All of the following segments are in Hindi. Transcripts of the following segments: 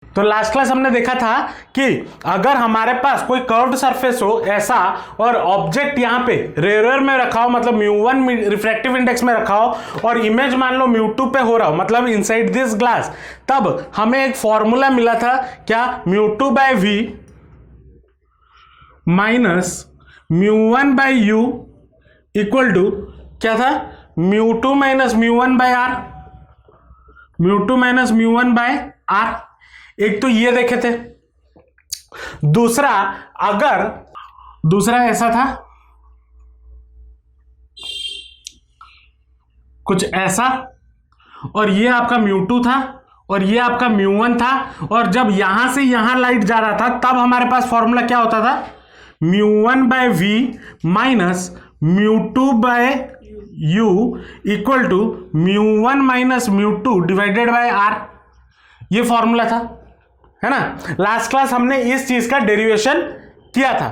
तो लास्ट क्लास हमने देखा था कि अगर हमारे पास कोई कर्व्ड सरफेस हो ऐसा और ऑब्जेक्ट यहां पे रेयर में रखा हो, मतलब μ1 रिफ्रैक्टिव इंडेक्स में रखा हो और इमेज मान लो μ2 पे हो रहा हो, मतलब इनसाइड दिस ग्लास, तब हमें एक फॉर्मूला मिला था क्या, μ2/v minus μ1/u equal to क्या था, μ2 माइनस μ1/r, μ2 माइनस μ1/r। एक तो ये देखे थे। दूसरा ऐसा था, कुछ ऐसा, और ये आपका μ2 था और ये आपका μ1 था, और जब यहां से यहां लाइट जा रहा था तब हमारे पास फॉर्मूला क्या होता था, μ1/v minus μ2/u equal to μ1 minus μ2 divided by r। ये फॉर्मूला था, है ना। लास्ट क्लास हमने इस चीज का डेरिवेशन किया था,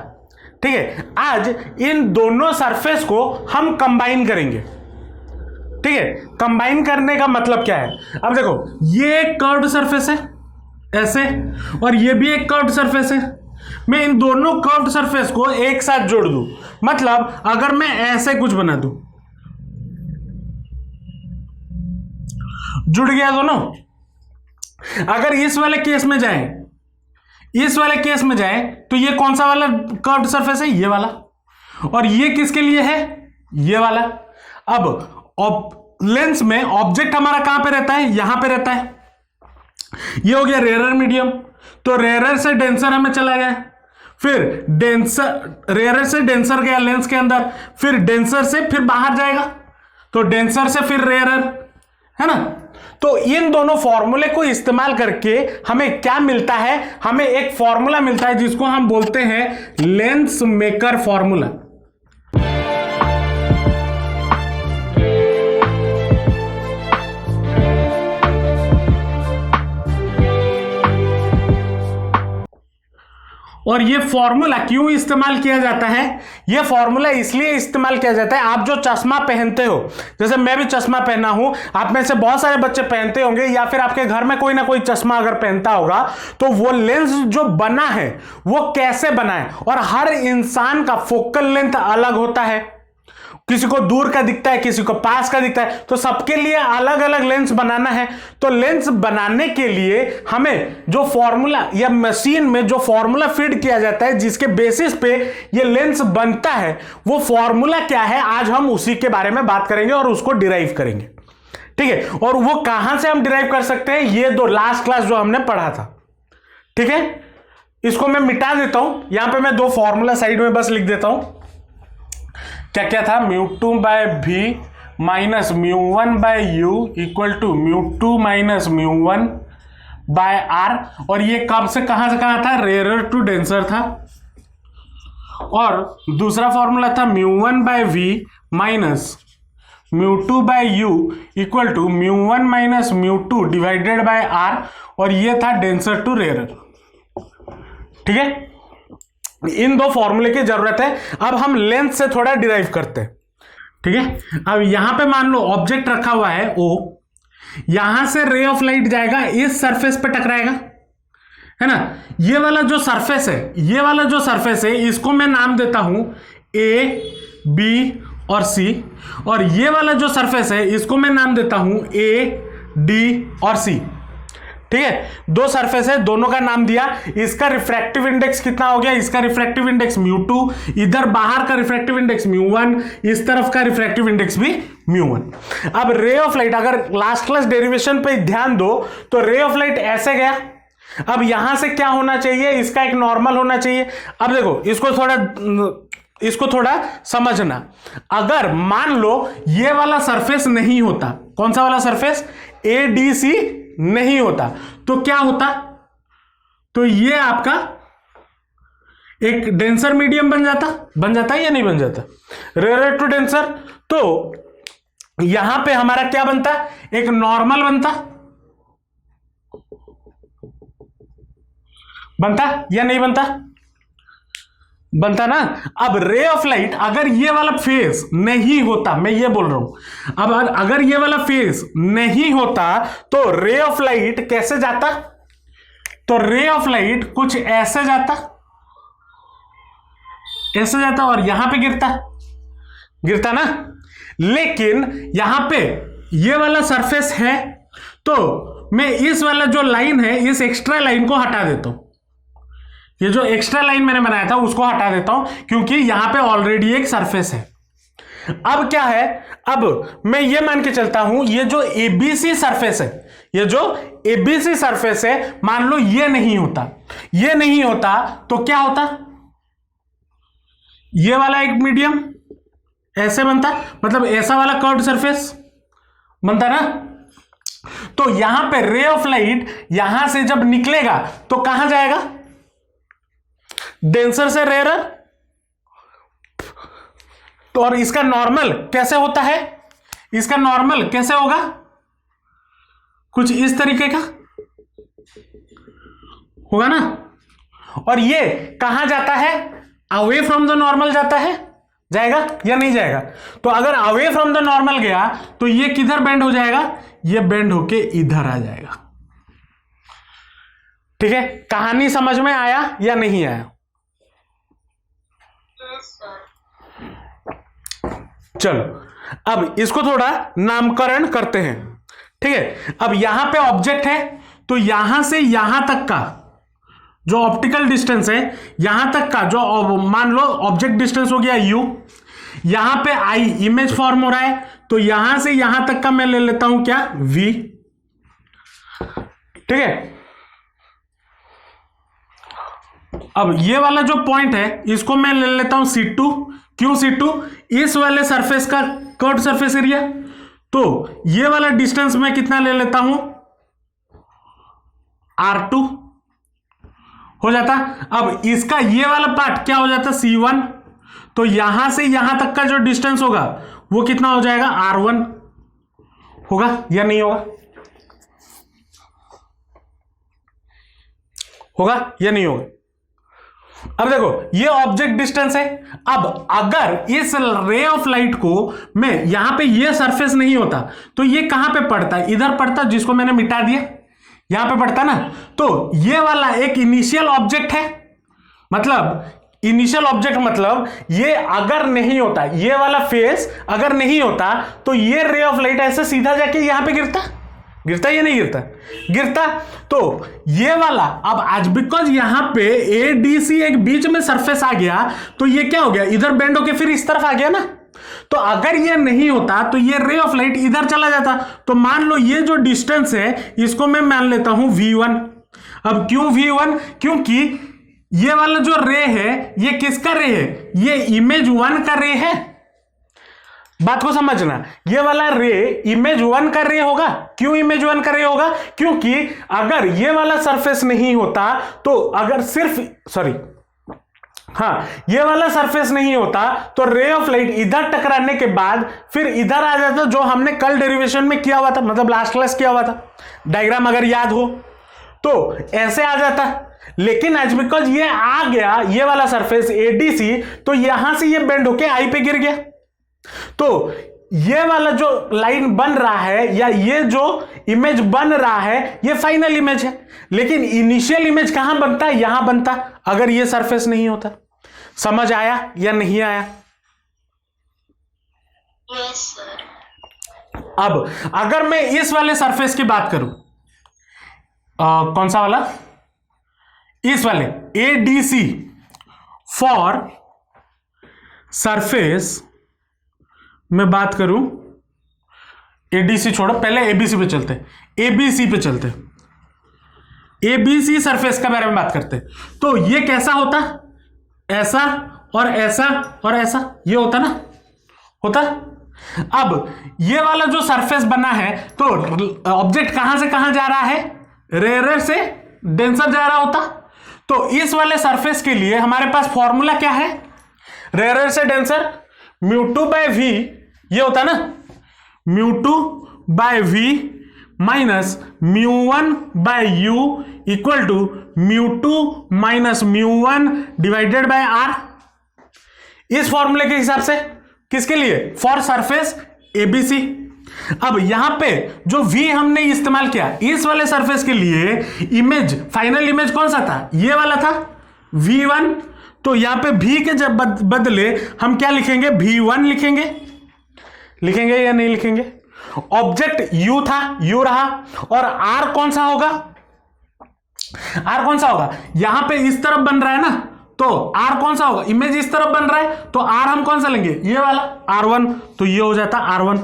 ठीक है। आज इन दोनों सरफेस को हम कंबाइन करेंगे, ठीक है। कंबाइन करने का मतलब क्या है, अब देखो ये एक कर्व्ड सरफेस है ऐसे, और ये भी एक कर्व्ड सरफेस है। मैं इन दोनों कर्व्ड सरफेस को एक साथ जोड़ दूं, मतलब अगर मैं ऐसे कुछ बना दूं, जुड़ गया दोनों। अगर इस वाले केस में जाए तो ये कौन सा वाला कर्व्ड सरफेस है, ये वाला, और ये किसके लिए है, ये वाला। अब लेंस में ऑब्जेक्ट हमारा कहां पे रहता है, यहां पे रहता है। ये हो गया रेयरर मीडियम, तो रेयरर से डेंसर हमें चला गया, फिर रेयरर से डेंसर गया लेंस के अंदर, फिर डेंसर से फिर बाहर जाएगा, तो डेंसर से फिर रेयरर, है ना। तो इन दोनों फॉर्मूले को इस्तेमाल करके हमें क्या मिलता है, हमें एक फॉर्मूला मिलता है जिसको हम बोलते हैं लेंस मेकर फॉर्मूला। और ये फॉर्मूला क्यों इस्तेमाल किया जाता है, ये फॉर्मूला इसलिए इस्तेमाल किया जाता है, आप जो चश्मा पहनते हो, जैसे मैं भी चश्मा पहना हूं, आप में से बहुत सारे बच्चे पहनते होंगे, या फिर आपके घर में कोई ना कोई चश्मा अगर पहनता होगा, तो वो लेंस जो बना है वो कैसे बना है, और हर इंसान का फोकल लेंथ अलग होता है, किसी को दूर का दिखता है, किसी को पास का दिखता है, तो सबके लिए अलग अलग लेंस बनाना है। तो लेंस बनाने के लिए हमें जो फॉर्मूला या मशीन में जो फॉर्मूला फीड किया जाता है जिसके बेसिस पे ये लेंस बनता है, वो फॉर्मूला क्या है, आज हम उसी के बारे में बात करेंगे और उसको डिराइव करेंगे, ठीक है। और वो कहां से हम डिराइव कर सकते हैं, ये दो लास्ट क्लास जो हमने पढ़ा था, ठीक है। इसको मैं मिटा देता हूं, यहां पे मैं दो फॉर्मूला साइड में बस लिख देता हूं। क्या क्या था, μ2/v minus μ1/u equal to μ2 minus μ1/r, और ये कब से कहां था, रेयरर टू डेंसर था। और दूसरा फॉर्मूला था μ1/v minus μ2/u equal to μ1 minus μ2 divided by r, और ये था डेंसर टू रेयरर, ठीक है। इन दो फॉर्मूले की जरूरत है। अब हम लेंथ से थोड़ा डिराइव करते हैं, ठीक है। अब यहां पे मान लो ऑब्जेक्ट रखा हुआ है O, यहां से रे ऑफ लाइट जाएगा, इस सरफेस पे टकराएगा, है ना। ये वाला जो सरफेस है इसको मैं नाम देता हूं A, B और C, और ये वाला जो सरफेस है इसको मैं नाम देता हूं A, D और C, ठीक है। दो सरफेस है, दोनों का नाम दिया। इसका रिफ्रैक्टिव इंडेक्स कितना हो गया, इसका रिफ्रैक्टिव इंडेक्स μ2, इधर बाहर का रिफ्रैक्टिव इंडेक्स μ1, इस तरफ का रिफ्रैक्टिव इंडेक्स भी μ1। अब रे ऑफ लाइट, अगर लास्ट क्लास डेरिवेशन पे ध्यान दो तो रे ऑफ लाइट ऐसे गया, अब यहां से क्या होना चाहिए, इसका एक नॉर्मल होना चाहिए। अब देखो इसको थोड़ा समझना, अगर मान लो ये वाला सरफेस नहीं होता, कौन सा वाला सरफेस, ADC नहीं होता, तो क्या होता, तो ये आपका एक डेंसर मीडियम बन जाता है या नहीं बन जाता, रेयर टू डेंसर। तो यहां पे हमारा क्या बनता, एक नॉर्मल बनता या नहीं बनता ना। अब रे ऑफ लाइट, अगर ये वाला फेस नहीं होता, मैं ये बोल रहा हूं, अब अगर ये वाला फेस नहीं होता तो रे ऑफ लाइट कैसे जाता, तो रे ऑफ लाइट कुछ ऐसे जाता और यहां पे गिरता ना। लेकिन यहां पे ये वाला सरफेस है, तो मैं इस वाला जो लाइन है, इस एक्स्ट्रा लाइन को हटा देता हूं। ये जो एक्स्ट्रा लाइन मैंने बनाया था उसको हटा देता हूं, क्योंकि यहां पे ऑलरेडी एक सरफेस है। अब क्या है, अब मैं ये मान के चलता हूं, ये जो एबीसी सरफेस है, मान लो ये नहीं होता तो क्या होता, ये वाला एक मीडियम ऐसे बनता, मतलब ऐसा वाला कर्व्ड सरफेस बनता ना। तो यहां पे रे ऑफ लाइट यहां से जब निकलेगा तो कहां जाएगा, डेंसर से रेयर। तो और इसका नॉर्मल कैसे होता है, इसका नॉर्मल कैसे होगा, कुछ इस तरीके का होगा ना। और ये कहां जाता है, अवे फ्रॉम द नॉर्मल जाएगा या नहीं जाएगा। तो अगर अवे फ्रॉम द नॉर्मल गया तो ये किधर बेंड हो जाएगा, ये बेंड होके इधर आ जाएगा। ठीक है, कहानी समझ में आया या नहीं आया। चलो अब इसको थोड़ा नामकरण करते हैं। ठीक है, अब यहां पे ऑब्जेक्ट है, तो यहां से यहां तक का जो ऑप्टिकल डिस्टेंस है, यहां तक का जो मान लो ऑब्जेक्ट डिस्टेंस हो गया u, यहां पे i इमेज फॉर्म हो रहा है, तो यहां से यहां तक का मैं ले लेता हूं क्या, v। ठीक है, अब ये वाला जो पॉइंट है इसको मैं ले लेता हूं C2। क्यों C2, इस वाले सरफेस का कर्व्ड सरफेस एरिया, तो ये वाला डिस्टेंस मैं कितना ले लेता हूं, R2 हो जाता। अब इसका ये वाला पार्ट क्या हो जाता, C1, तो यहां से यहां तक का जो डिस्टेंस होगा वो कितना हो जाएगा, R1 होगा या नहीं होगा या नहीं होगा। अब देखो ये ऑब्जेक्ट डिस्टेंस है। अब अगर इस रे ऑफ लाइट को मैं यहां पे ये सरफेस नहीं होता तो ये कहां पे पड़ता, इधर पड़ता, जिसको मैंने मिटा दिया, यहां पे पड़ता ना। तो ये वाला एक इनिशियल ऑब्जेक्ट है, मतलब इनिशियल ऑब्जेक्ट मतलब ये अगर नहीं होता, ये वाला फेस अगर नहीं होता तो ये रे ऑफ लाइट ऐसे सीधा जाके यहां पे गिरता या नहीं गिरता। तो ये वाला अब आज बिकॉज यहां पे एडीसी एक बीच में सरफेस आ गया, तो ये क्या हो गया, इधर बेंड होके फिर इस तरफ आ गया ना। तो अगर ये नहीं होता तो ये रे ऑफ लाइट इधर चला जाता। तो मान लो ये जो डिस्टेंस है इसको मैं मान लेता हूं v1। अब क्यों v1, क्योंकि ये वाला जो रे है ये किसका रे है, ये इमेज 1 का रे है। बात को समझना, ये वाला रे इमेज 1 का रे होगा। क्यों इमेज 1 का रे होगा, क्योंकि अगर ये वाला सरफेस नहीं होता तो अगर ये वाला सरफेस नहीं होता तो रे ऑफ लाइट इधर टकराने के बाद फिर इधर आ जाता, जो हमने कल डेरिवेशन में किया हुआ था, मतलब लास्ट क्लास किया हुआ था डायग्राम, अगर याद हो तो ऐसे आ जाता। लेकिन एज बिकॉज ये आ गया ये वाला सरफेस एडीसी, तो यहां से ये बेंड होके आई पे गिर गया। तो ये वाला जो लाइन बन रहा है या ये जो इमेज बन रहा है ये फाइनल इमेज है, लेकिन इनिशियल इमेज कहां बनता है, यहां बनता अगर ये सरफेस नहीं होता। समझ आया या नहीं आया। Yes sir. अब अगर मैं इस वाले सरफेस की बात करूं, कौन सा वाला, इस वाले एडीसी फॉर सरफेस मैं बात करूं, एडीसी छोड़ो, पहले एबीसी पे चलते, एबीसी सरफेस के बारे में बात करते। तो ये कैसा होता, ऐसा और ऐसा और ऐसा, ये होता ना, होता। अब ये वाला जो सरफेस बना है तो ऑब्जेक्ट कहां से कहां जा रहा है, रेयर से डेंसर जा रहा होता। तो इस वाले सरफेस के लिए हमारे पास फॉर्मूला क्या है, रेयर से डेंसर, μ2/v ये होता ना, μ2/v minus μ1/u equal to μ2 minus μ1 divided by r। इस फॉर्मूले के हिसाब से किसके लिए, फॉर सरफेस एबीसी। अब यहां पे जो v हमने इस्तेमाल किया इस वाले सरफेस के लिए, इमेज, फाइनल इमेज कौन सा था, ये वाला था v1। तो यहां पे v के जब बदले हम क्या लिखेंगे, v1 लिखेंगे या नहीं लिखेंगे। ऑब्जेक्ट u था, u रहा, और r कौन सा होगा, r कौन सा होगा, यहां पे इस तरफ बन रहा है ना, तो r कौन सा होगा, इमेज इस तरफ बन रहा है, तो r हम कौन सा लेंगे, ये वाला r1, तो ये हो जाता r1।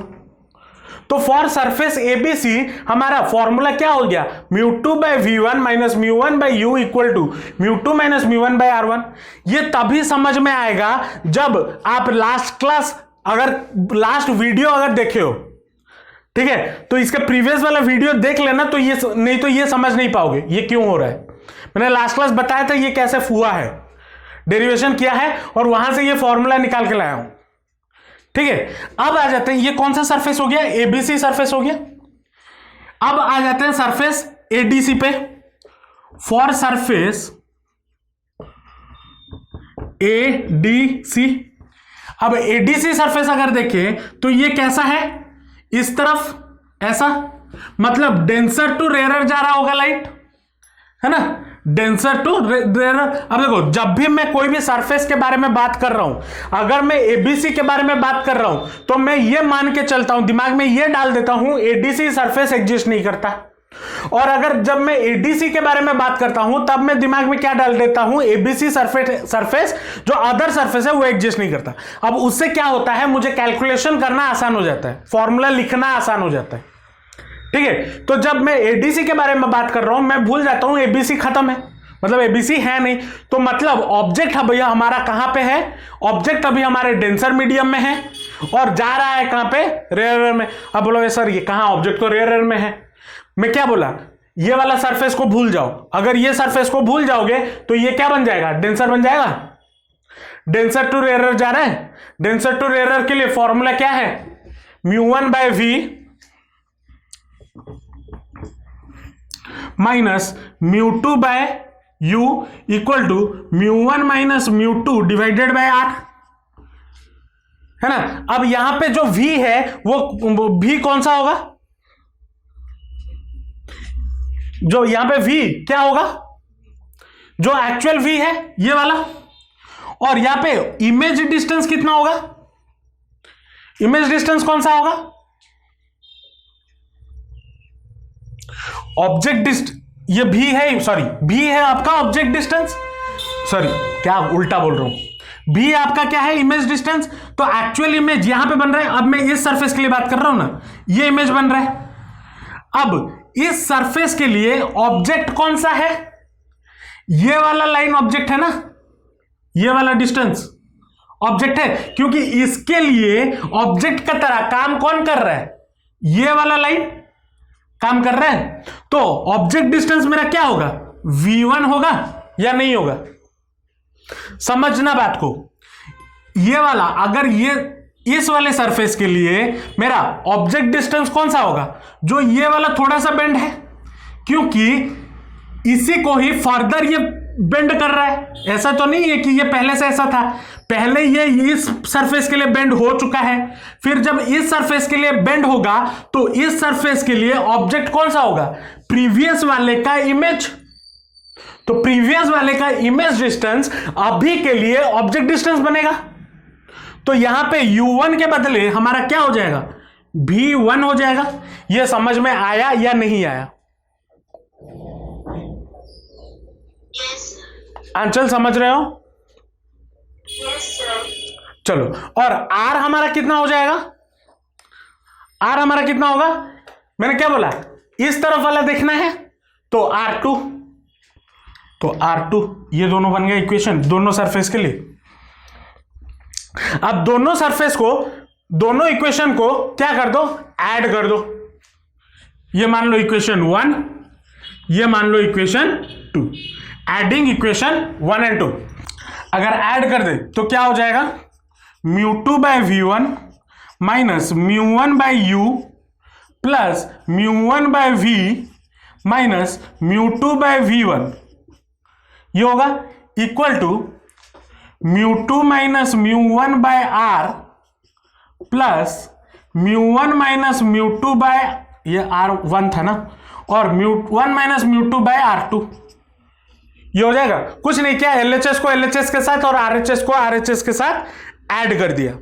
तो फॉर सरफेस एबीसी हमारा फॉर्मूला क्या हो गया, μ2 by v1 minus μ1 by u equal to μ2 minus μ1 by r1। ये तभी समझ में आएगा जब आप लास्ट वीडियो अगर देखे हो, ठीक है, तो इसका प्रीवियस वाला वीडियो देख लेना, तो ये नहीं तो ये समझ नहीं पाओगे ये क्यों हो रहा है। मैंने लास्ट क्लास बताया था ये कैसे हुआ है, डेरिवेशन किया है और वहां से ये फॉर्मूला निकाल के लाया हूं, ठीक है। अब आ जाते हैं, ये कौन सा सरफेस हो गया, एबीसी सरफेस हो गया। अब आ जाते हैं सरफेस एडीसी पे। फॉर सरफेस एडीसी, अब एडीसी सरफेस अगर देखें तो ये कैसा है, इस तरफ ऐसा, मतलब डेंसर टू रेयर जा रहा होगा लाइट, है ना, डेंसर टू रेयर। अब देखो, जब भी मैं कोई भी सरफेस के बारे में बात कर रहा हूं, अगर मैं एबीसी के बारे में बात कर रहा हूं, तो मैं ये मान के चलता हूं, दिमाग में ये डाल देता हूं एडीसी सरफेस एग्जिस्ट नहीं करता। और अगर जब मैं एडीसी के बारे में बात करता हूं, तब मैं दिमाग में क्या डाल देता हूं, एबीसी सरफेस जो अदर सरफेस है वो एग्जिस्ट नहीं करता। अब उससे क्या होता है, मुझे कैलकुलेशन करना आसान हो जाता है, फॉर्मूला लिखना आसान हो जाता है, ठीक है। तो जब मैं एडीसी के बारे में बात कर रहा हूं, मैं भूल जाता हूं एबीसी खत्म है, मतलब एबीसी है नहीं, तो मतलब ऑब्जेक्ट भैया हमारा कहां पे है, ऑब्जेक्ट अभी हमारे डेंसर मीडियम में है और जा रहा है कहां पे, रेयर में। अब बोलोगे सर ये कहां, ऑब्जेक्ट तो रेयर में है। मैं क्या बोला, ये वाला सरफेस को भूल जाओ, अगर ये सरफेस को भूल जाओगे तो ये क्या बन जाएगा, डेंसर बन जाएगा। डेंसर टू रेयर जा रहा है, डेंसर टू रेयर के लिए फॉर्मूला क्या है, μ1 by v minus μ2 by u equal to μ1 minus μ2 divided by r, है ना। अब यहां पे जो v है वो v कौन सा होगा, जो यहां पे v क्या होगा, जो एक्चुअल v है ये वाला, और यहां पे इमेज डिस्टेंस कितना होगा, इमेज डिस्टेंस कौन सा होगा, ऑब्जेक्ट डिस्टेंस, ये भी है, सॉरी भी है आपका ऑब्जेक्ट डिस्टेंस, सॉरी क्या उल्टा बोल रहा हूं, भी आपका क्या है, इमेज डिस्टेंस। तो एक्चुअल इमेज यहां पे बन रहा है, अब मैं इस सरफेस के लिए बात कर रहा हूं ना, ये इमेज बन रहा है। अब इस सरफेस के लिए ऑब्जेक्ट कौन सा है, ये वाला लाइन ऑब्जेक्ट है ना, ये वाला डिस्टेंस ऑब्जेक्ट है, क्योंकि इसके लिए ऑब्जेक्ट का तरह काम कौन कर रहा है, ये वाला लाइन काम कर रहा है। तो ऑब्जेक्ट डिस्टेंस मेरा क्या होगा, v1 होगा या नहीं होगा, समझना बात को। ये वाला अगर ये इस वाले सरफेस के लिए मेरा ऑब्जेक्ट डिस्टेंस कौन सा होगा, जो ये वाला थोड़ा सा बेंड है, क्योंकि इसी को ही फर्दर ये बेंड कर रहा है, ऐसा तो नहीं है कि ये पहले से ऐसा था, पहले ये इस सरफेस के लिए बेंड हो चुका है, फिर जब इस सरफेस के लिए बेंड होगा तो इस सरफेस के लिए ऑब्जेक्ट कौन सा होगा, प्रीवियस वाले का इमेज। तो प्रीवियस वाले का इमेज डिस्टेंस अभी के लिए ऑब्जेक्ट डिस्टेंस बनेगा। तो यहां पे u1 के बदले हमारा क्या हो जाएगा, v1 हो जाएगा। यह समझ में आया या नहीं आया, आंचल समझ रहे हो, चलो। और r हमारा कितना हो जाएगा, r हमारा कितना होगा, मैंने क्या बोला, इस तरफ वाला देखना है तो r2, तो r2, ये दोनों बन गए इक्वेशन दोनों सरफेस के लिए। अब दोनों सरफेस को, दोनों इक्वेशन को क्या कर दो, ऐड कर दो। ये मान लो इक्वेशन 1, ये मान लो इक्वेशन 2, एडिंग इक्वेशन 1 एंड 2। अगर ऐड कर दे तो क्या हो जाएगा, μ2 by v1 minus μ1 by u plus μ1 by v minus μ2 by v1, ये होगा equal to μ2 minus μ1 by r plus μ1 minus μ2 by, ये R1 था ना, और μ1 माइनस μ2 बाय R2, ये हो जाएगा। कुछ नहीं किया, LHS को LHS के साथ और RHS को RHS के साथ ऐड कर दिया।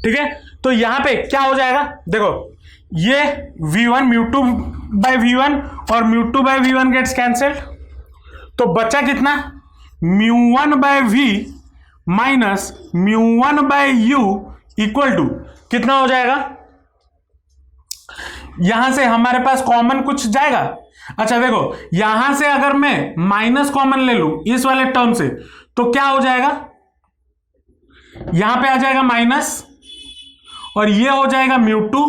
ठीक है, तो यहां पे क्या हो जाएगा, देखो ये V1 μ2 बाय V1 और μ2 बाय V1 गेट्स कैंसिल्ड, तो बचा कितना, μ1 by V minus μ1 by U equal to कितना हो जाएगा, यहां से हमारे पास कॉमन कुछ जाएगा। अच्छा देखो, यहां से अगर मैं माइनस कॉमन ले लूं इस वाले टर्म से, तो क्या हो जाएगा, यहां पे आ जाएगा माइनस, और ये हो जाएगा μ2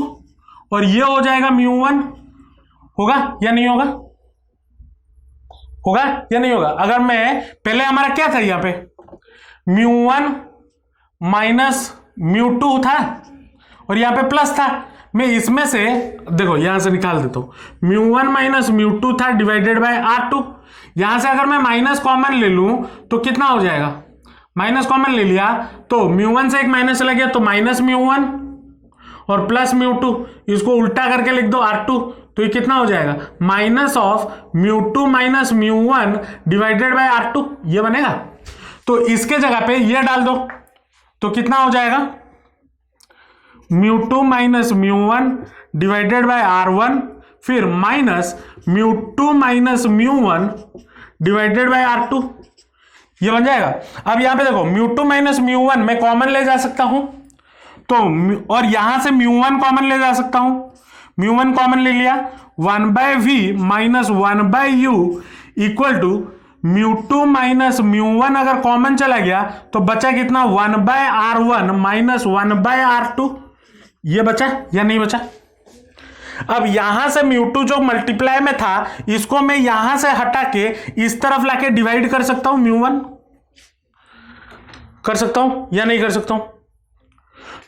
और ये हो जाएगा μ1, होगा या नहीं होगा, होगा या नहीं होगा। अगर मैं पहले हमारा क्या था, यहां पे μ1 माइनस μ2 था और यहां पे प्लस था, मैं इसमें से देखो यहां से निकाल देता हूं, μ1 माइनस μ2 था डिवाइडेड बाय R2, यहां से अगर मैं माइनस कॉमन ले लूं तो कितना हो जाएगा, माइनस कॉमन ले लिया तो μ1 से एक माइनस चला गया तो माइनस μ1 और प्लस μ2, इसको उल्टा करके लिख दो R2, तो ये कितना हो जाएगा, minus of μ2 minus μ1 divided by R2, ये बनेगा। तो इसके जगह पे ये डाल दो तो कितना हो जाएगा, μ2 माइनस μ1 डिवाइडेड बाय R1, फिर minus μ2 minus μ1 divided by R2, ये बन जाएगा। अब यहां पे देखो μ2 माइनस μ1 मैं कॉमन ले जा सकता हूं, तो और यहां से μ1 कॉमन ले जा सकता हूं, μ1 कॉमन ले लिया, 1 by V minus 1 by U equal to μ2 minus μ1 अगर कॉमन चला गया तो बचा कितना, 1 by R1 minus 1 by R2, ये बचा या नहीं बचा। अब यहां से μ2 जो मल्टीप्लाई में था इसको मैं यहां से हटा के इस तरफ लाके डिवाइड कर सकता हूं, μ1 कर सकता हूं या नहीं कर सकता हूं।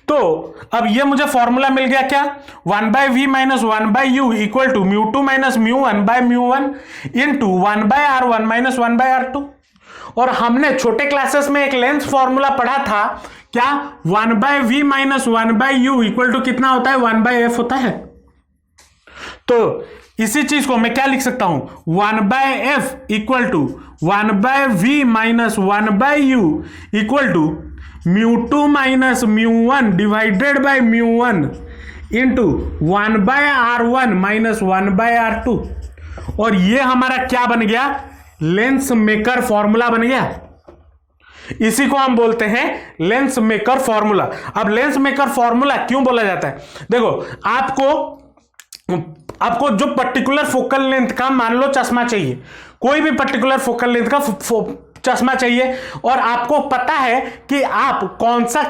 तो अब ये मुझे फॉर्मूला मिल गया क्या, 1 by V minus 1 by U equal to μ2 minus μ1 by μ1 into 1 by R1 minus 1 by R2। और हमने छोटे क्लासेस में एक लेंथ फॉर्मूला पढ़ा था, क्या 1 by V minus 1 by U equal to कितना होता है, 1 बाय F होता है। तो इसी चीज को मैं क्या लिख सकता हूं, 1 by F equal to 1 by V minus 1 by U equal to μ2 minus μ1 divided by μ1 into 1 by R1 minus 1 by R2। और ये हमारा क्या बन गया, लेंस मेकर फॉर्मूला बन गया। इसी को हम बोलते हैं लेंस मेकर फॉर्मूला। अब लेंस मेकर फॉर्मूला क्यों बोला जाता है, देखो आपको जो पर्टिकुलर फोकल लेंथ का मान लो चश्मा चाहिए, कोई भी पर्टिकुलर फोकल लेंथ का चश्मा चाहिए, और आपको पता है कि आप कौन सा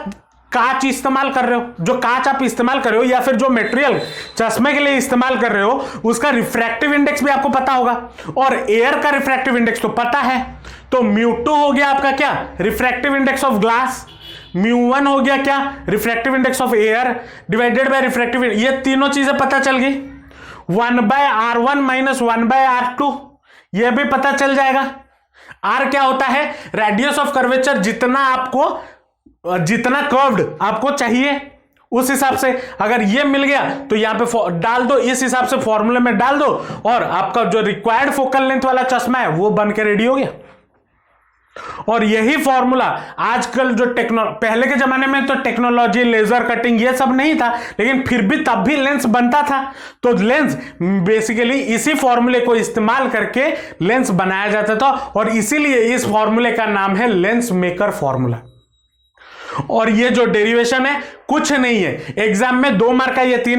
कांच इस्तेमाल कर रहे हो, जो कांच आप इस्तेमाल कर रहे हो या फिर जो मटेरियल चश्मे के लिए इस्तेमाल कर रहे हो उसका रिफ्रैक्टिव इंडेक्स भी आपको पता होगा, और एयर का रिफ्रैक्टिव इंडेक्स तो पता है। तो μ2 हो गया आपका क्या, रिफ्रैक्टिव इंडेक्स ऑफ ग्लास, μ1 हो गया क्या, refractive index of air divided by refractive, ये तीनों चीजें पता चल गई। 1 by R1 minus 1 by R2 ये भी पता चल जाएगा। R क्या होता है, रेडियस ऑफ कर्वेचर, जितना कर्व्ड आपको चाहिए उस हिसाब से, अगर ये मिल गया तो यहां पे डाल दो, इस हिसाब से फॉर्मूले में डाल दो, और आपका जो रिक्वायर्ड फोकल लेंथ वाला चश्मा है वो बन के रेडी हो गया। और यही फॉर्मूला आजकल जो पहले के जमाने में तो टेक्नोलॉजी, लेजर कटिंग ये सब नहीं था, लेकिन फिर भी तब भी लेंस बनता था। तो लेंस बेसिकली इसी फॉर्मूले को इस्तेमाल करके लेंस बनाया जाता था, और इसीलिए इस फॉर्मूले का नाम है लेंस मेकर फॉर्मूला। और ये जो डेरिवेशन है कुछ नहीं है, एग्जाम में 2 मार्क का, ये 3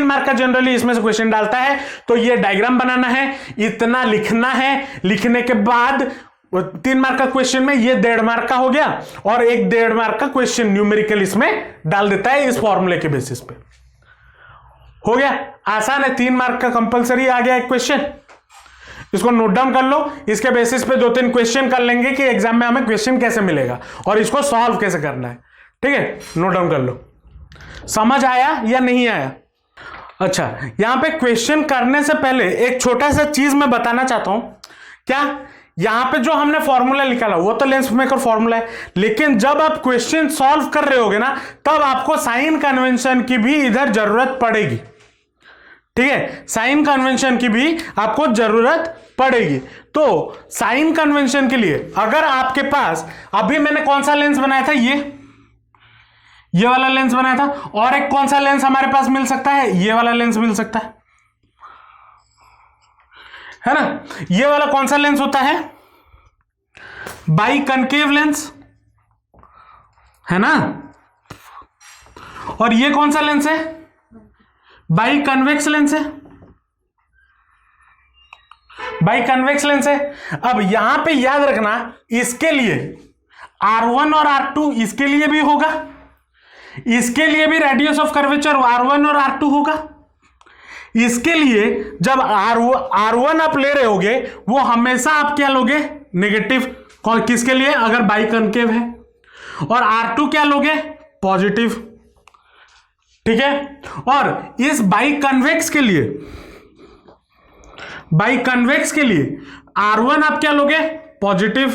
मार्क का जनरली इसमें से क्वेश्चन डालता है। तो ये डायग्राम बनाना है, इतना लिखना है, लिखने के बाद 3 मार्क का क्वेश्चन में ये 1.5 मार्क का हो गया, और एक 1.5 मार्क का क्वेश्चन न्यूमेरिकल इसमें डाल देता है इस फॉर्मूले के बेसिस पे। हो गया, आसान है, 3 मार्क का कंपलसरी आ गया एक क्वेश्चन। इसको नोट डाउन कर लो, इसके बेसिस पे 2-3 क्वेश्चन कर लेंगे कि एग्जाम में हमें क्वेश्चन कैसे मिलेगा और इसको सॉल्व कैसे करना है। ठीक है, नोट डाउन कर लो। समझ आया या नहीं आया? अच्छा, यहां पे क्वेश्चन करने से पहले एक छोटा सा चीज मैं बताना चाहता हूं। क्या यहां पे जो हमने फॉर्मूला निकाला वो तो लेंस मेकर फॉर्मूला है, लेकिन जब आप क्वेश्चन सॉल्व कर रहे होगे ना तब आपको साइन कन्वेंशन की भी इधर जरूरत पड़ेगी। ठीक है, साइन कन्वेंशन की भी आपको जरूरत पड़ेगी। तो साइन कन्वेंशन के लिए अगर आपके पास, अभी मैंने कौन सा लेंस बनाया था, ये वाला लेंस बनाया था, और एक कौन सा लेंस हमारे पास मिल सकता है, ये वाला लेंस मिल सकता है ना। ये वाला कौन सा लेंस होता है, बाई कनकेव लेंस है ना। और ये कौन सा लेंस है, बाई कन्वेक्स लेंस है, बाई कन्वेक्स लेंस है। अब यहां पे याद रखना, इसके लिए R1 और R2 इसके लिए भी होगा, इसके लिए भी रेडियस ऑफ कर्वेचर R1 और R2 होगा। इसके लिए जब R1 आप ले रहे होगे वो हमेशा आप क्या लोगे, नेगेटिव। किसके लिए, अगर बाई कनकेव है। और R2 क्या लोगे, पॉजिटिव। ठीक है, और इस बाई कन्वेक्स के लिए, बाई कन्वेक्स के लिए R1 आप क्या लोगे, पॉजिटिव,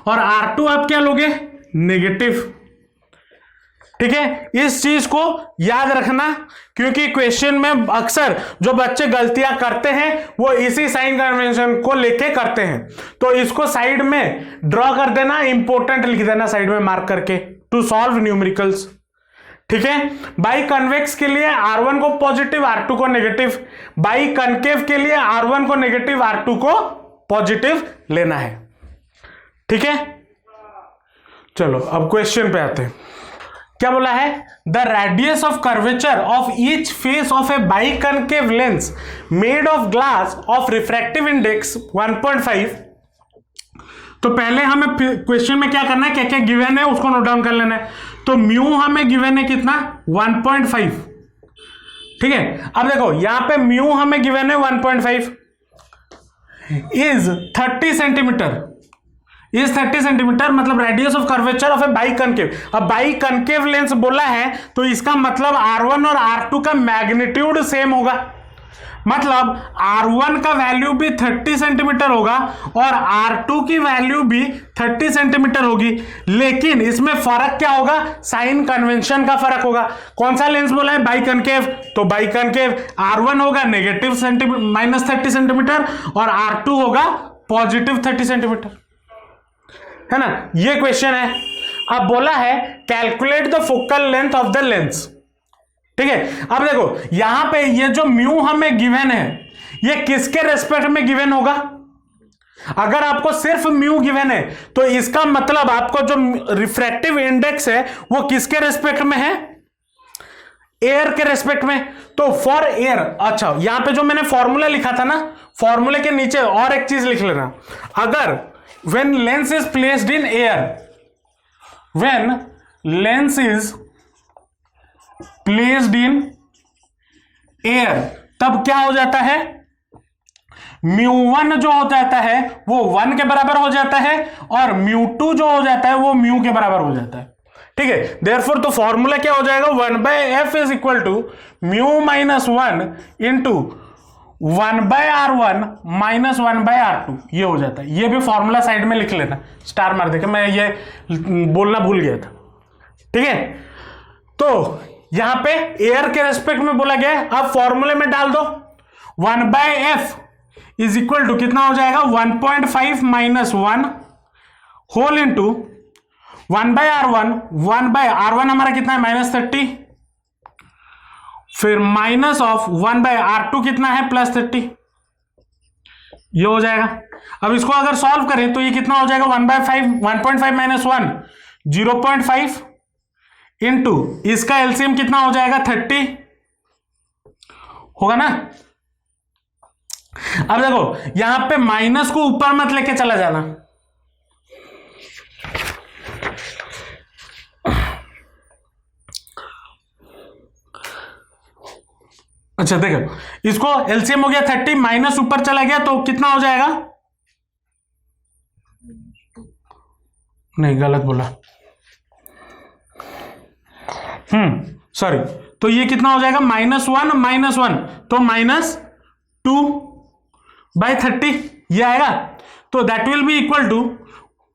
और R2 आप क्या लोगे, नेगेटिव। ठीक है, इस चीज को याद रखना, क्योंकि क्वेश्चन में अक्सर जो बच्चे गलतियां करते हैं वो इसी साइन कन्वेंशन को लेके करते हैं। तो इसको साइड में ड्रॉ कर देना, इंपॉर्टेंट लिख देना साइड में मार्क करके, टू सॉल्व न्यूमेरिकल्स। ठीक है, बाई कन्वेक्स के लिए R1 को पॉजिटिव, R2 को नेगेटिव। बाई कनकेव के लिए R1 को नेगेटिव, R2 को पॉजिटिव लेना है। ठीक है, चलो अब क्वेश्चन पे आते हैं। क्या बोला है, the radius of curvature of each face of A biconcave lens made of glass of refractive index 1.5। तो पहले हमें क्वेश्चन में क्या करना है, क्या क्या गिवन है उसको नोट डाउन कर लेना है। तो म्यू हमें गिवन है कितना, 1.5। ठीक है, अब देखो यहां पे म्यू हमें गिवन है 1.5 इज 30 सेंटीमीटर, इज 30 सेंटीमीटर, मतलब radius of curvature of A biconcave. अब बाइकनकेव लेंस बोला है तो इसका मतलब R1 और R2 का मैग्नीट्यूड सेम होगा, मतलब R1 का वैल्यू भी 30 सेंटीमीटर होगा और R2 की वैल्यू भी 30 सेंटीमीटर होगी। लेकिन इसमें फर्क क्या होगा, साइन कन्वेंशन का फर्क होगा। कौन सा लेंस बोला है, बाइकनकेव, तो बाइकनकेव R1 होगा नेगेटिव -30 सेंटीमीटर और R2 होगा पॉजिटिव 30 सेंटीमीटर, है ना। ये क्वेश्चन है। अब बोला है calculate the focal length of the lens. ठीक है, अब देखो यहां पे ये जो म्यू हमें गिवन है ये किसके रेस्पेक्ट में गिवन होगा। अगर आपको सिर्फ म्यू गिवन है तो इसका मतलब आपको जो रिफ्रैक्टिव इंडेक्स है वो किसके रेस्पेक्ट में है, एयर के रेस्पेक्ट में। तो फॉर एयर, अच्छा यहां पे जो मैंने फॉर्मूला लिखा था ना, फॉर्मूले के नीचे और एक चीज लिख लेना, अगर when lens is placed in air, when lens is placed in air, तब क्या हो जाता है, μ1 जो हो जाता है वो 1 के बराबर हो जाता है और μ2 जो हो जाता है वो μ के बराबर हो जाता है। ठीक है, देयरफॉर तो फॉर्मूला क्या हो जाएगा, 1/f is equal to μ-1 into 1/R1 minus 1/R2, ये हो जाता है। ये भी फॉर्मूला साइड में लिख लेना, स्टार मार देके, मैं ये बोलना भूल गया था। ठीक है, तो यहां पे एयर के रेस्पेक्ट में बोला गया है, अब फॉर्मूले में डाल दो, 1/f इज इक्वल टू कितना हो जाएगा, 1.5 minus 1 whole into 1/R1, 1/R1 हमारा कितना है -30, फिर माइनस ऑफ 1/R2 कितना है +30, ये हो जाएगा। अब इसको अगर सॉल्व करें तो ये कितना हो जाएगा, 1/5 माइनस 1 0.5 इंटू इसका एलसीएम कितना हो जाएगा 30 होगा ना। अब देखो यहां पे माइनस को ऊपर मत लेके चला जाना, अच्छा देखो इसको एलसीएम हो गया 30, माइनस ऊपर चला गया तो कितना हो जाएगा, नहीं गलत बोला, सॉरी, तो ये कितना हो जाएगा -1 तो -2/30 ये आएगा। तो that will be equal to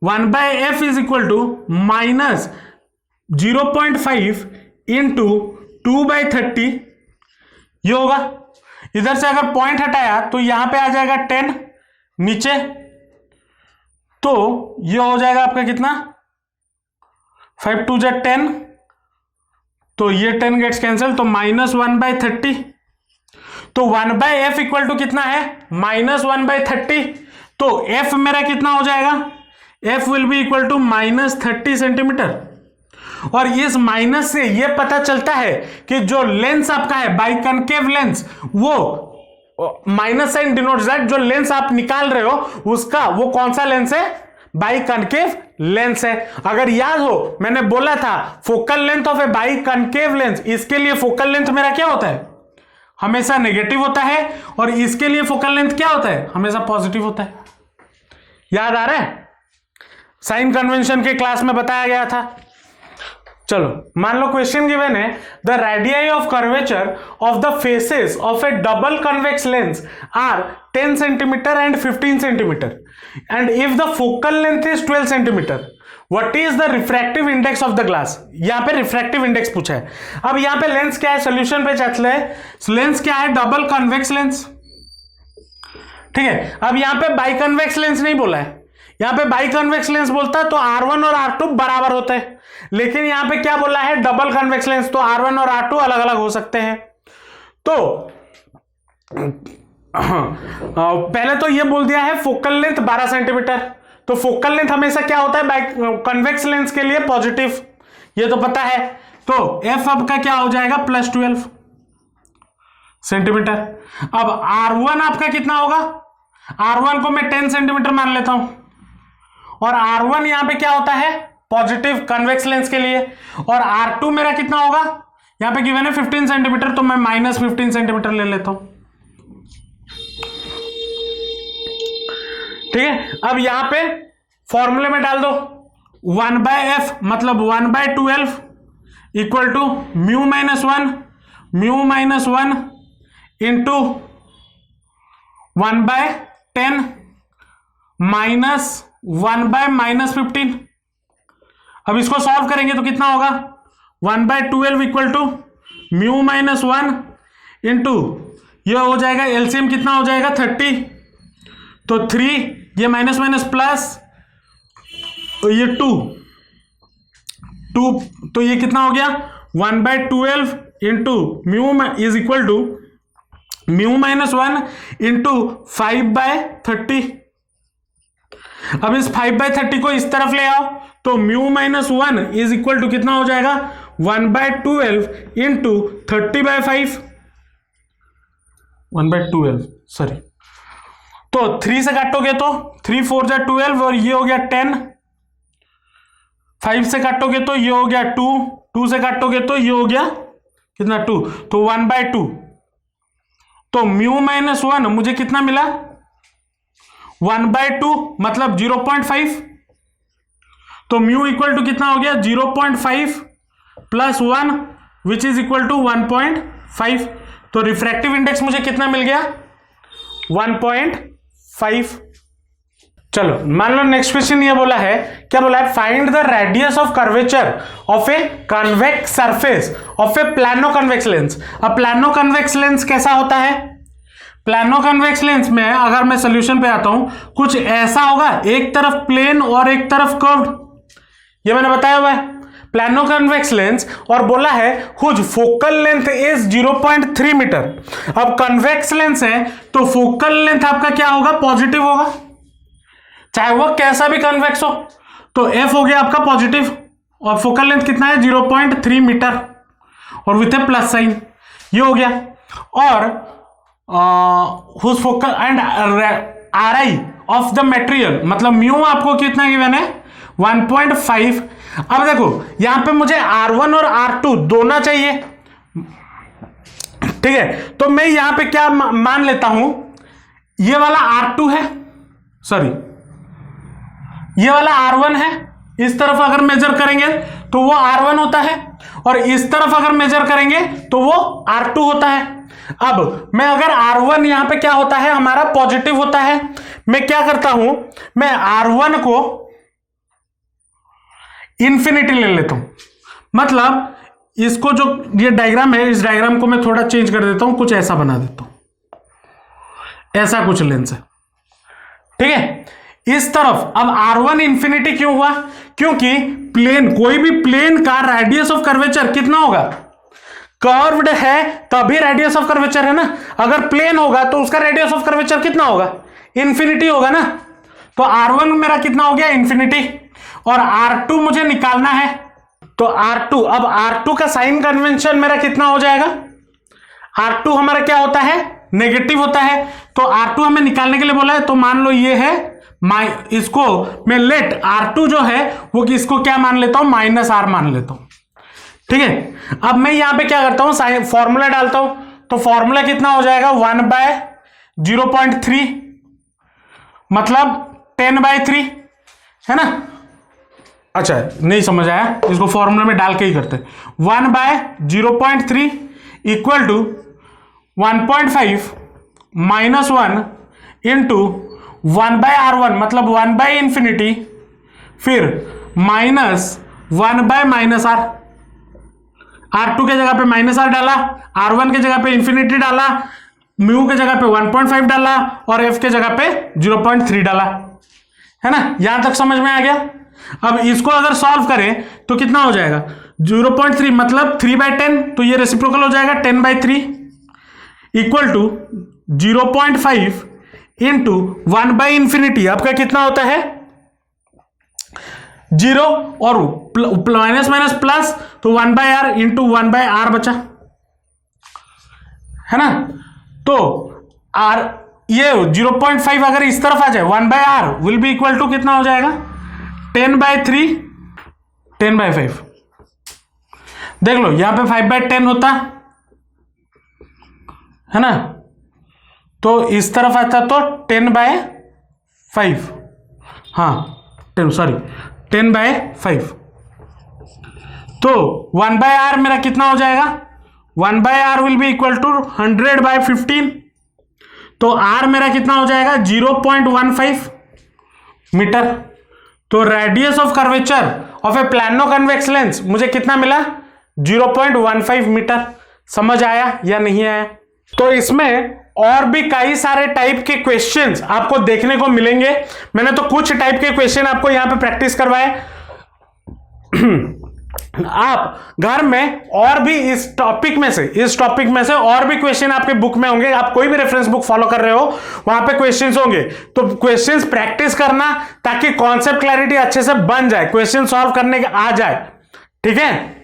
1/f is equal to minus 0.5 into 2/30, ये होगा। इधर से अगर पॉइंट हटाया तो यहां पे आ जाएगा 10 नीचे, तो ये हो जाएगा आपका कितना 5 2 जा 10, तो ये 10 गेट्स कैंसिल, तो -1/30। तो 1/f इक्वल टू कितना है -1/30, तो f मेरा कितना हो जाएगा, f will be equal to -30 centimetre. और इस माइनस से यह पता चलता है कि जो लेंस आपका है बाइकनकेव लेंस, वो माइनस साइन डिनोट्स दैट जो लेंस आप निकाल रहे हो उसका वो कौन सा लेंस है, बाइकनकेव लेंस है। अगर याद हो मैंने बोला था focal length of A biconcave lens, इसके लिए फोकल लेंथ मेरा क्या होता है, हमेशा नेगेटिव होता है, और इसके लिए फोकल लेंथ क्या होता है, हमेशा पॉजिटिव होता है। याद आ रहा है, साइन कन्वेंशन के क्लास में बताया गया था। चलो मान लो क्वेश्चन गिवन है the radii of curvature of the faces of a double convex lens are 10 centimetre and 15 centimetre and if the focal length is 12 centimetre what is the refractive index of the glass. यहां पे रिफ्रैक्टिव इंडेक्स पूछा है। अब यहां पे लेंस क्या है, सोल्यूशन पे चलते हैं। लेंस क्या है, डबल कन्वेक्स लेंस, ठीक है। अब यहां पे बाई कन्वेक्स लेंस नहीं बोला है, यहां पे बाई कन्वेक्स लेंस बोलता तो R1 और R2 बराबर होते हैं, लेकिन यहां पे क्या बोला है डबल कन्वेक्स लेंस, तो R1 और R2 अलग अलग हो सकते हैं। तो पहले तो ये बोल दिया है फोकल लेंथ 12 सेंटीमीटर, तो फोकल लेंथ हमेशा क्या होता है बाई कन्वेक्स लेंस के लिए पॉजिटिव, ये तो पता है। तो f अब का क्या हो जाएगा +12 सेंटीमीटर। अब R1 आपका कितना होगा, R1 को मैं 10 सेंटीमीटर मान लेता हूं, और R1 यहां पे क्या होता है पॉजिटिव कन्वेक्स लेंस के लिए, और R2 मेरा कितना होगा, यहां पे गिवन है 15 सेंटीमीटर, तो मैं -15 सेंटीमीटर ले लेता हूं, ठीक है। अब यहां पे फॉर्मूले में डाल दो 1/f मतलब 1/12 इक्वल टू μ-1 इंटू 1/10 माइनस 1/-15। अब इसको सॉल्व करेंगे तो कितना होगा 1/12 इक्वल टू μ-1 इंटू ये हो जाएगा एलसीएम कितना हो जाएगा 30, तो 3 ये माइनस माइनस प्लस, तो ये 2 तो ये कितना हो गया 1/12 into mu is equal to μ-1 into 5/30। अब इस 5/30 को इस तरफ ले आओ, तो μ-1 इज इक्वल टू कितना हो जाएगा 1/12 इंटू 30/5, 1/12 सॉरी, तो 3 से काटोगे तो 3 4 जा 12 और ये हो गया 10, 5 से काटोगे तो ये हो गया 2, 2 से काटोगे तो ये हो गया कितना 2, तो 1/2, तो μ-1 मुझे कितना मिला 1/2 मतलब 0.5, तो म्यू इक्वल टू कितना हो गया 0.5 plus 1 which is equal to 1.5, तो रिफ्रैक्टिव इंडेक्स मुझे कितना मिल गया 1.5। चलो मान लो नेक्स्ट क्वेश्चन ये बोला है, क्या बोला है find the radius of curvature of a convex surface of A plano convex lens. अब प्लानो कन्वेक्स लेंस कैसा होता है, प्लानो कन्वेक्स लेंस में अगर मैं सोल्यूशन पे आता हूं कुछ ऐसा होगा, एक तरफ प्लेन और एक तरफ कर्व्ड, ये मैंने बताया हुआ है प्लानो कन्वेक्स लेंस, और बोला है whose focal length is 0.3 metre. अब कन्वेक्स लेंस है तो फोकल लेंथ आपका क्या होगा पॉजिटिव होगा, चाहे वो कैसा भी कन्वेक्स हो, तो एफ हो गया आपका पॉजिटिव, और फोकल लेंथ कितना है 0.3 मीटर और विथ ए प्लस साइन, ये हो गया। और whose focal and R I of the material मतलब म्यू आपको कितना गिवन है 1.5। अब देखो यहां पे मुझे R1 और R2 दोनों चाहिए, ठीक है, तो मैं यहां पे क्या मान लेता हूं, ये वाला R2 है, सॉरी ये वाला R1 है, इस तरफ अगर मेजर करेंगे तो वो R1 होता है, और इस तरफ अगर मेजर करेंगे तो वो R2 होता है। अब मैं अगर R1 यहां पे क्या होता है हमारा पॉजिटिव होता है, मैं क्या करता हूं, मैं R1 को इंफिनिटी ले लेता हूं। मतलब इसको जो ये डायग्राम है, इस डायग्राम को मैं थोड़ा चेंज कर देता हूं, कुछ ऐसा बना देता हूं, ऐसा कुछ लेंस है, ठीक है। इस तरफ अब R1 इंफिनिटी क्यों हुआ, क्योंकि प्लेन, कोई भी प्लेन का रेडियस ऑफ कर्वेचर कितना होगा, कर्व्ड है तभी रेडियस ऑफ कर्वेचर है ना। अगर प्लेन होगा तो उसका रेडियस ऑफ कर्वेचर कितना होगा, इंफिनिटी होगा ना। तो R1 मेरा कितना हो गया, इंफिनिटी। और R2 मुझे निकालना है, तो R2, अब R2 का साइन कन्वेंशन मेरा कितना हो जाएगा, R2 हमारा क्या होता है, नेगेटिव होता है। तो R2 हमें निकालने के लिए बोला है, तो मान लो ये है इसको मैं लेट R2 जो है वो इसको क्या मान लेता हूं, -R मान लेता हूं, ठीक है। अब मैं यहां पे क्या करता हूं, फॉर्मूला डालता हूं, तो फॉर्मूला कितना हो जाएगा, 1/0.3 मतलब 10/3 है ना। अच्छा नहीं समझ आया, इसको फॉर्मूला में डाल के ही करते हैं। 1/0.3 इक्वल टू 1.5 - 1 इंटू 1/R1 मतलब 1/इंफिनिटी, फिर -1/-R। R2 के जगह पे -R डाला, R1 के जगह पे इंफिनिटी डाला, म्यू के जगह पे 1.5 डाला और F के जगह पे 0.3 डाला, है ना। यहां तक समझ में आ गया। अब इसको अगर सॉल्व करें तो कितना हो जाएगा, 0.3 मतलब 3/10, तो ये रेसिप्रोकल हो जाएगा 10/3 इक्वल टू 0.5 इंटू 1/इंफिनिटी, आपका कितना होता है 0 और माइनस प्लस, तो 1/R इंटू 1/R बचा, है ना। तो R ये 0.5 अगर इस तरफ आ जाए 1/R will be equal to कितना हो जाएगा 10/3 10/5। देख लो यहां पे 5/10 होता है ना, तो इस तरफ आता तो 10/5, हाँ 10/5। तो 1/R मेरा कितना हो जाएगा, 1/R will be equal to 100/15, तो R मेरा कितना हो जाएगा 0.15 मीटर। तो radius of curvature of A plano convex lens मुझे कितना मिला, 0.15 मीटर। समझ आया या नहीं आया। तो इसमें और भी कई सारे टाइप के क्वेश्चंस आपको देखने को मिलेंगे। मैंने तो कुछ टाइप के क्वेश्चन आपको यहां पे प्रैक्टिस करवाए। आप घर में और भी इस टॉपिक में से और भी क्वेश्चन आपके बुक में होंगे। आप कोई भी रेफरेंस बुक फॉलो कर रहे हो वहां पे क्वेश्चंस होंगे, तो क्वेश्चंस प्रैक्टिस करना ताकि कॉन्सेप्ट क्लैरिटी अच्छे से बन जाए, क्वेश्चन सॉल्व करने आ जाए, ठीक है।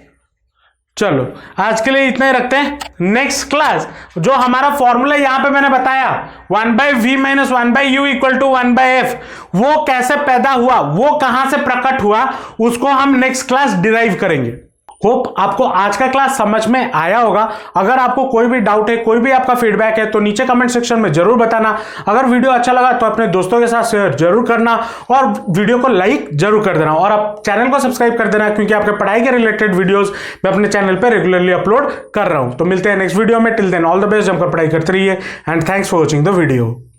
चलो आज के लिए इतना ही रखते हैं। नेक्स्ट क्लास जो हमारा फॉर्मूला यहां पे मैंने बताया 1/v - 1/u equal to 1/f, वो कैसे पैदा हुआ, वो कहां से प्रकट हुआ, उसको हम नेक्स्ट क्लास डिराइव करेंगे। होप आपको आज का क्लास समझ में आया होगा। अगर आपको कोई भी डाउट है, कोई भी आपका फीडबैक है तो नीचे कमेंट सेक्शन में जरूर बताना। अगर वीडियो अच्छा लगा तो अपने दोस्तों के साथ शेयर जरूर करना और वीडियो को लाइक जरूर कर देना और आप चैनल को सब्सक्राइब कर देना, क्योंकि आपके पढ़ाई के रिलेटेड वीडियोस मैं अपने चैनल पर रेगुलरली अपलोड कर रहा हूं। तो मिलते हैं नेक्स्ट वीडियो में। Till then all the best, जमकर पढ़ाई करते रहिए and thanks for watching the video.